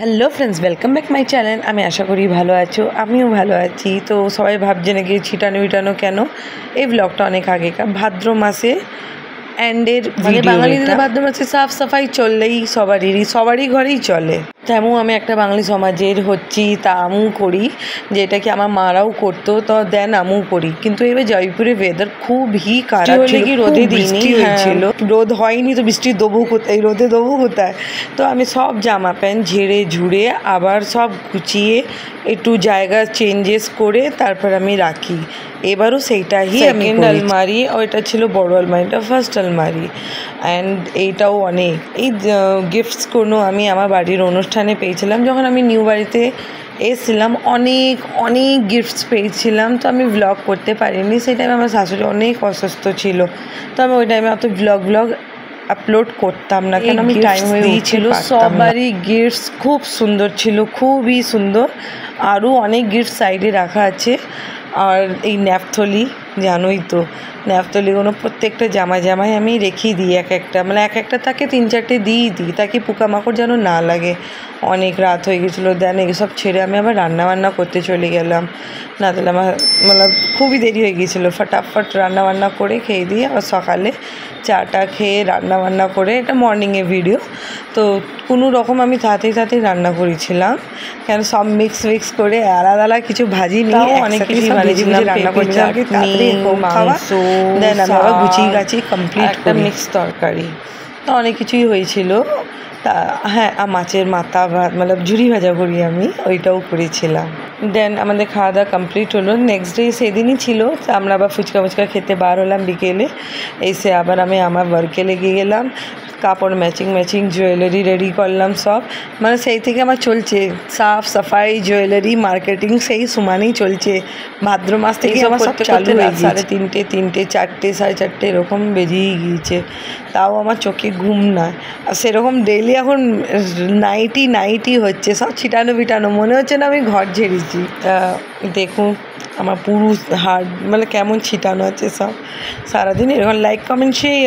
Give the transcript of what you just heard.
Hello friends, welcome back my channel. আমি আশা করি ভালো আছো, আমিও ভালো আছি। তো সবাই ভাবছে নাকি ছিটানো বিটানো কেন। এই ব্লগটা অনেক আগেকার, ভাদ্র মাসে এন্ডের মানে বাঙালিদের ভাদ্র মাসে সাফ সাফাই চললেই সবারই ঘরেই চলে। তেমন আমি একটা বাঙালি সমাজের হচ্ছি, তা আমিও করি, যেটা কি আমার মারাও করতো, তো দেন আমিও করি। কিন্তু এবার জয়পুরে ওয়েদার খুবই খারাপ ছিল, কি রোদে বৃষ্টি হয়েছিল, রোদ হয়নি তো বৃষ্টি দেবো কোথায়, রোদে দেবো কোথায়। তো আমি সব জামা প্যান্ট ঝেড়ে ঝুড়ে আবার সব গুছিয়ে একটু জায়গা চেঞ্জেস করে তারপর আমি রাখি। এবারও সেইটাই সেকেন্ড আলমারি, ওইটা ছিল বড় আলমারিটা, ফার্স্ট আলমারি। অ্যান্ড এইটাও অনেক এই গিফটস কোনো আমি আমার বাড়ির অনুষ্ঠানে পেয়েছিলাম, যখন আমি নিউ বাড়িতে এসেছিলাম অনেক অনেক গিফটস পেয়েছিলাম। তো আমি ব্লগ করতে পারিনি, সেই টাইমে আমার শাশুড়ি অনেক অসুস্থ ছিল, তো আমি ওই টাইমে অত ব্লগ আপলোড করতাম না, কেন আমি টাইম হয়ে দিয়েছিল। সবারই গিফটস খুব সুন্দর ছিল, খুবই সুন্দর। আরও অনেক গিফট সাইডে রাখা আছে। আর এই ন্যাপথলি, জানোই তো ন্যাপথলিগুলো প্রত্যেকটা জামায় আমি রেখেই দিই, এক একটা তাকে 3-4টে দিই তাকে পোকামাকড় যেন না লাগে। অনেক রাত হয়ে গেছিলো, দেন এসব ছেড়ে আমি আবার রান্নাবান্না করতে চলে গেলাম। না তাহলে আমার খুবই দেরি হয়ে গিয়েছিলো। ফটাফট রান্নাবান্না করে খেয়ে দিয়ে আবার সকালে চাটা খেয়ে রান্নাবান্না করে, এটা মর্নিংয়ে ভিডিও। তো কোনো রকম আমি তাড়াতাড়ি রান্না করেছিলাম, কেন সব মিক্স করে আলাদা কিছু ভাজি নিয়ে অনেক কিছু রান্না করছিলাম, মাংস, দেন আমি আবার গুছিয়ে গাছিয়ে কমপ্লিট একটা মিক্স তরকারি, তো অনেক কিছুই হয়েছিল। তা হ্যাঁ, মাছের মাথা ভাত ঝুরি ভাজা করি আমি, ওইটাও করেছিলাম। দেন আমাদের খাওয়া দাওয়া কমপ্লিট হলো। নেক্সট ডে সেদিনই ছিল, আমরা আবার ফুচকা খেতে বার হলাম বিকেলে। এসে আবার আমি আমার ওয়ার্কে লেগে গেলাম, কাপড় ম্যাচিং জুয়েলারি রেডি করলাম সব। সেই থেকে আমার চলছে সাফ সাফাই, জুয়েলারি মার্কেটিং, সেই সমানেই চলছে। ভাদ্র মাস থেকে আমার সব চালু হয়ে গেছে। 3টে 4টে 4:30 এরকম বেরিয়ে গিয়েছে, তাও আমার চোখে ঘুম না। আর সেরকম ডেইলি এখন নাইটি হচ্ছে, সব ছিটানো বিটানো, মনে হচ্ছে না আমি ঘর ঝেড়েছি। দেখুন আমার পুরো হার্ড কেমন ছিটানো আছে সব। সারাদিন এরকম লাইক কমেন্ট শেয়ার।